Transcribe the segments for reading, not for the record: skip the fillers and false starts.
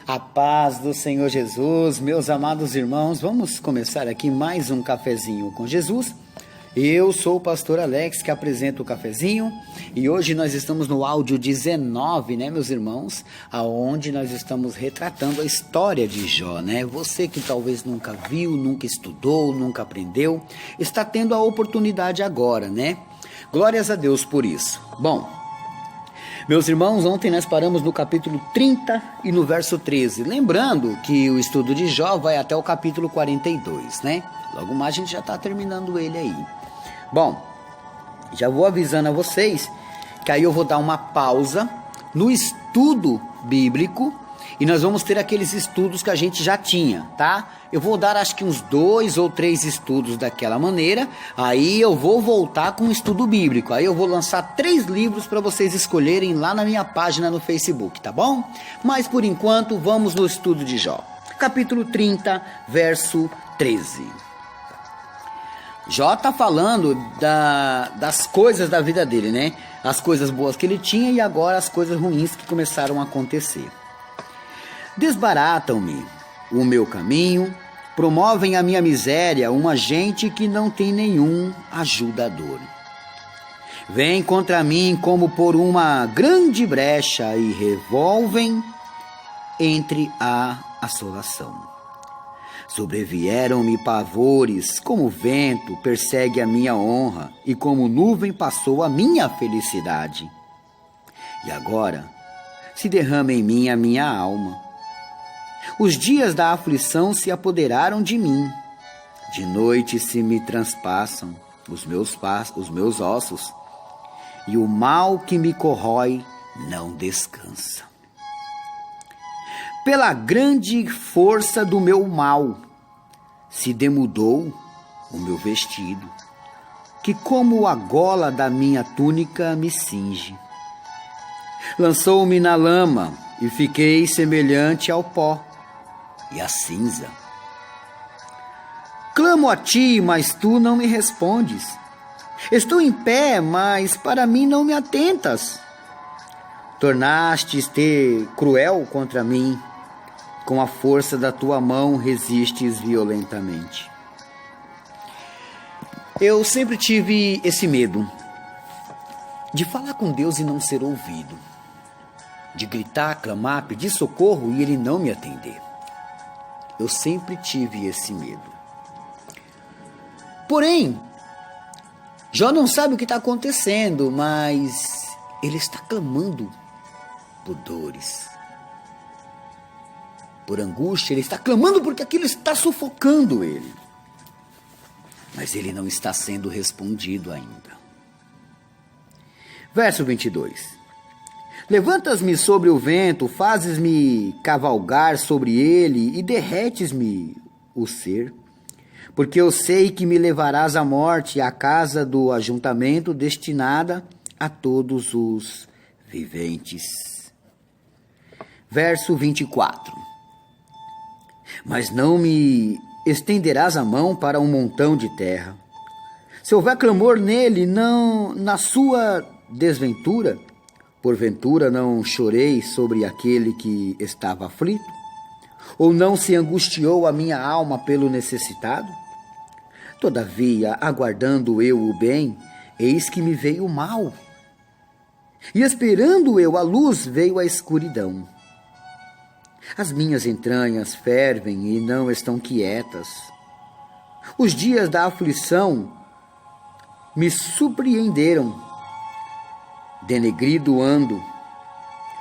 A paz do Senhor Jesus, meus amados irmãos, vamos começar aqui mais um cafezinho com Jesus. Eu sou o pastor Alex, que apresenta o cafezinho, e hoje nós estamos no áudio 19, né, meus irmãos, aonde nós estamos retratando a história de Jó, né? Você que talvez nunca viu, nunca estudou, nunca aprendeu, está tendo a oportunidade agora, né? Glórias a Deus por isso. Bom, meus irmãos, ontem nós paramos no capítulo 30 e no verso 13. Lembrando que o estudo de Jó vai até o capítulo 42, né? Logo mais a gente já está terminando ele aí. Bom, já vou avisando a vocês que aí eu vou dar uma pausa no estudo bíblico e nós vamos ter aqueles estudos que a gente já tinha, tá? Eu vou dar acho que uns 2 ou 3 estudos daquela maneira, aí eu vou voltar com o estudo bíblico, aí eu vou lançar 3 livros para vocês escolherem lá na minha página no Facebook, tá bom? Mas por enquanto vamos no estudo de Jó, capítulo 30, verso 13. Jó está falando das coisas da vida dele, né? As coisas boas que ele tinha e agora as coisas ruins que começaram a acontecer. Desbaratam-me o meu caminho, promovem a minha miséria uma gente que não tem nenhum ajudador. Vêm contra mim como por uma grande brecha e revolvem entre a assolação. Sobrevieram-me pavores, como vento persegue a minha honra, e como nuvem passou a minha felicidade. E agora se derrama em mim a minha alma. Os dias da aflição se apoderaram de mim. De noite se me transpassam os meus ossos, e o mal que me corrói não descansa. Pela grande força do meu mal, se demudou o meu vestido, que como a gola da minha túnica me cinge. Lançou-me na lama e fiquei semelhante ao pó e à cinza. Clamo a ti, mas tu não me respondes. Estou em pé, mas para mim não me atentas. Tornastes-te cruel contra mim. Com a força da tua mão resistes violentamente. Eu sempre tive esse medo de falar com Deus e não ser ouvido, de gritar, clamar, pedir socorro e Ele não me atender. Eu sempre tive esse medo. Porém, Jó não sabe o que está acontecendo, mas ele está clamando por dores, por angústia, ele está clamando porque aquilo está sufocando ele. Mas ele não está sendo respondido ainda. Verso 22. Levantas-me sobre o vento, fazes-me cavalgar sobre ele e derretes-me o ser, porque eu sei que me levarás à morte, à casa do ajuntamento destinada a todos os viventes. Verso 24. Mas não me estenderás a mão para um montão de terra. Se houver clamor nele, não na sua desventura, porventura não chorei sobre aquele que estava aflito? Ou não se angustiou a minha alma pelo necessitado? Todavia, aguardando eu o bem, eis que me veio o mal. E esperando eu a luz, veio a escuridão. As minhas entranhas fervem e não estão quietas. Os dias da aflição me surpreenderam. Denegrido ando,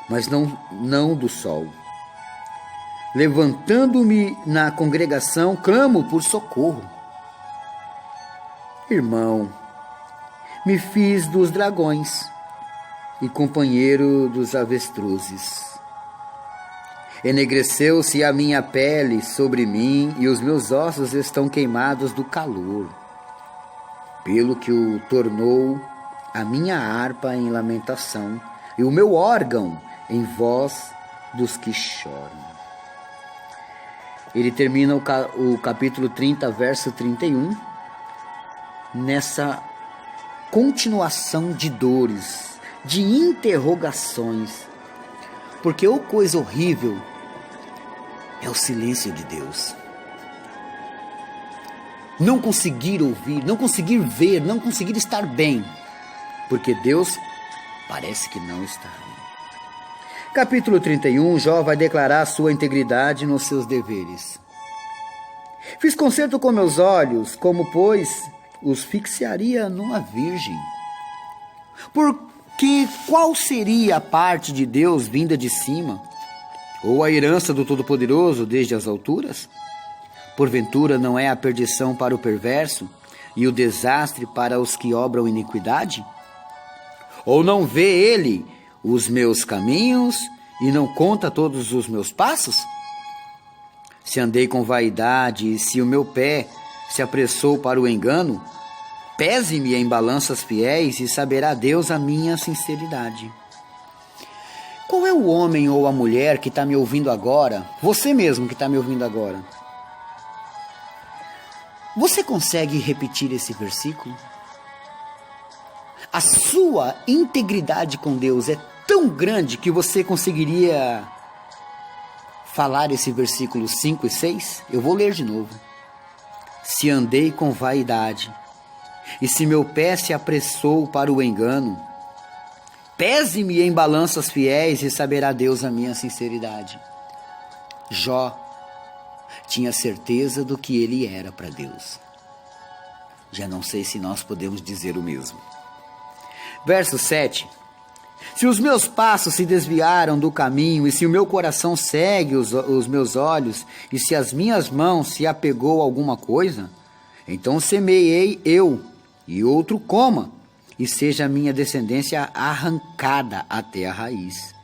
mas não do sol. Levantando-me na congregação, clamo por socorro. Irmão, me fiz dos dragões e companheiro dos avestruzes. Enegreceu-se a minha pele sobre mim e os meus ossos estão queimados do calor, pelo que o tornou a minha harpa em lamentação e o meu órgão em voz dos que choram. Ele termina o capítulo 30, verso 31, nessa continuação de dores, de interrogações, porque ou coisa horrível é o silêncio de Deus. Não conseguir ouvir, não conseguir ver, não conseguir estar bem, porque Deus parece que não está bem. Capítulo 31, Jó vai declarar sua integridade nos seus deveres. Fiz concerto com meus olhos, como pois os fixaria numa virgem. Porque qual seria a parte de Deus vinda de cima? Ou a herança do Todo-Poderoso desde as alturas? Porventura não é a perdição para o perverso e o desastre para os que obram iniquidade? Ou não vê ele os meus caminhos e não conta todos os meus passos? Se andei com vaidade e se o meu pé se apressou para o engano, pese-me em balanças fiéis e saberá Deus a minha sinceridade. Qual é o homem ou a mulher que está me ouvindo agora? Você mesmo que está me ouvindo agora. Você consegue repetir esse versículo? A sua integridade com Deus é tão grande que você conseguiria falar esse versículo 5 e 6? Eu vou ler de novo. Se andei com vaidade, e se meu pé se apressou para o engano, pese-me em balanças fiéis e saberá Deus a minha sinceridade. Jó tinha certeza do que ele era para Deus. Já não sei se nós podemos dizer o mesmo. Verso 7. Se os meus passos se desviaram do caminho, e se o meu coração segue os meus olhos, e se as minhas mãos se apegou a alguma coisa, então semeei eu, e outro coma, e seja a minha descendência arrancada até a raiz.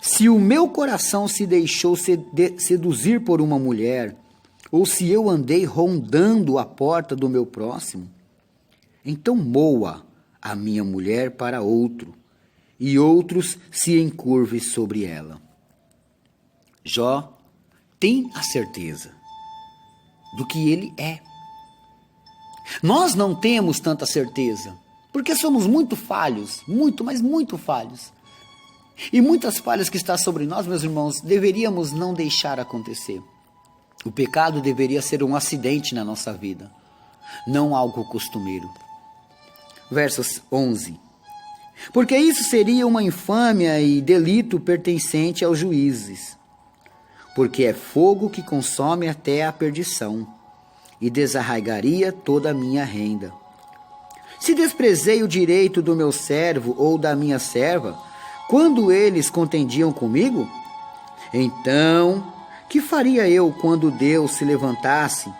Se o meu coração se deixou seduzir por uma mulher, ou se eu andei rondando a porta do meu próximo, então moa a minha mulher para outro, e outros se encurvem sobre ela. Jó tem a certeza do que ele é. Nós não temos tanta certeza, porque somos muito falhos, mas muito falhos. E muitas falhas que estão sobre nós, meus irmãos, deveríamos não deixar acontecer. O pecado deveria ser um acidente na nossa vida, não algo costumeiro. Versos 11. Porque isso seria uma infâmia e delito pertencente aos juízes, porque é fogo que consome até a perdição, e desarraigaria toda a minha renda. Se desprezei o direito do meu servo ou da minha serva, quando eles contendiam comigo, então, que faria eu quando Deus se levantasse,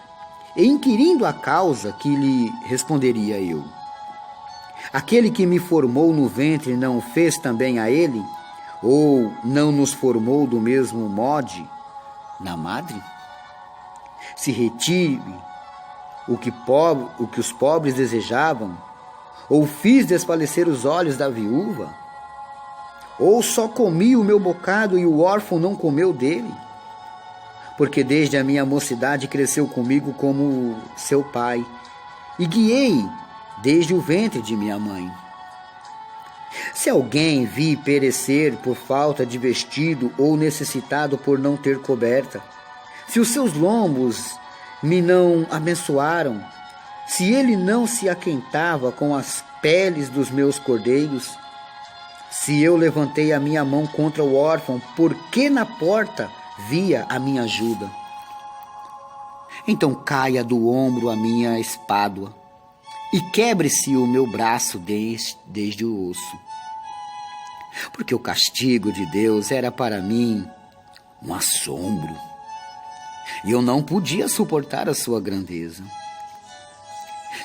e inquirindo a causa, que lhe responderia eu? Aquele que me formou no ventre não o fez também a ele? Ou não nos formou do mesmo modo na madre? Se retire o que os pobres desejavam, ou fiz desfalecer os olhos da viúva? Ou só comi o meu bocado e o órfão não comeu dele? Porque desde a minha mocidade cresceu comigo como seu pai, e guiei desde o ventre de minha mãe. Se alguém vi perecer por falta de vestido ou necessitado por não ter coberta, se os seus lombos me não abençoaram, se ele não se aquentava com as peles dos meus cordeiros, se eu levantei a minha mão contra o órfão, porque na porta via a minha ajuda? Então caia do ombro a minha espádua, e quebre-se o meu braço desde o osso. Porque o castigo de Deus era para mim um assombro, e eu não podia suportar a sua grandeza.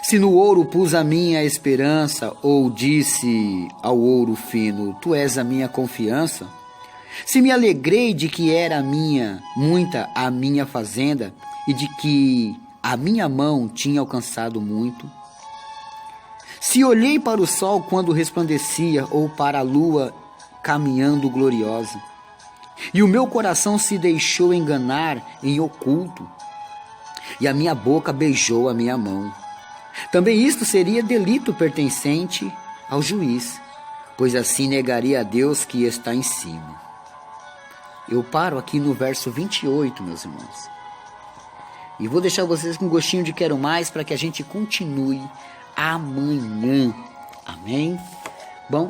Se no ouro pus a minha esperança, ou disse ao ouro fino, tu és a minha confiança, se me alegrei de que era muita a minha fazenda, e de que a minha mão tinha alcançado muito, se olhei para o sol quando resplandecia, ou para a lua caminhando gloriosa, e o meu coração se deixou enganar em oculto, e a minha boca beijou a minha mão, também isto seria delito pertencente ao juiz, pois assim negaria a Deus que está em cima. Eu paro aqui no verso 28, meus irmãos. E vou deixar vocês com um gostinho de quero mais para que a gente continue amanhã. Amém? Bom,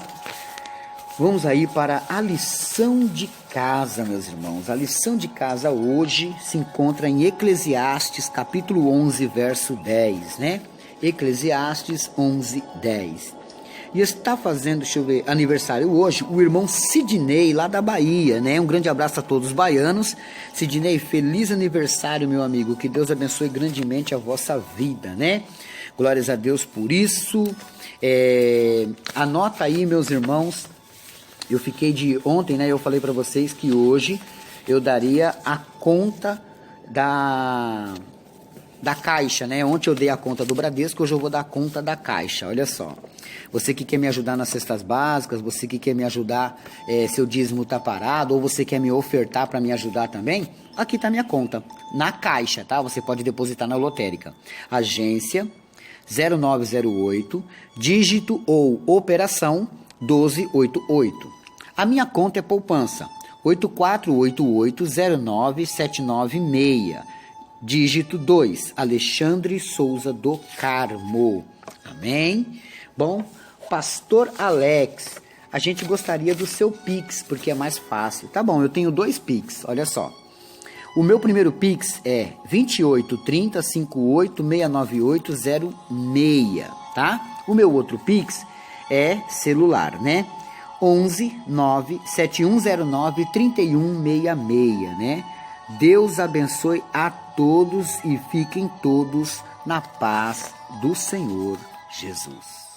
vamos aí para a lição de casa, meus irmãos. A lição de casa hoje se encontra em Eclesiastes, capítulo 11, verso 10, né? Eclesiastes 11, 10. E está fazendo, deixa eu ver, aniversário hoje, o irmão Sidney, lá da Bahia, né? Um grande abraço a todos os baianos. Sidney, feliz aniversário, meu amigo. Que Deus abençoe grandemente a vossa vida, né? Glórias a Deus por isso. Anota aí, meus irmãos. Eu fiquei de ontem, né? Eu falei para vocês que hoje eu daria a conta da Caixa, né? Ontem eu dei a conta do Bradesco, hoje eu vou dar a conta da Caixa. Olha só. Você que quer me ajudar nas cestas básicas, você que quer me ajudar, seu dízimo tá parado, ou você quer me ofertar para me ajudar também, aqui tá minha conta, na Caixa, tá? Você pode depositar na lotérica. Agência 0908, dígito ou operação 1288. A minha conta é poupança 8488097996. Dígito 2, Alexandre Souza do Carmo. Amém? Bom, Pastor Alex, a gente gostaria do seu Pix, porque é mais fácil. Tá bom, eu tenho 2 Pix, olha só. O meu primeiro Pix é 2830586986, tá? O meu outro Pix é celular, né? 11-97109-3166, né? Deus abençoe a todos e fiquem todos na paz do Senhor Jesus.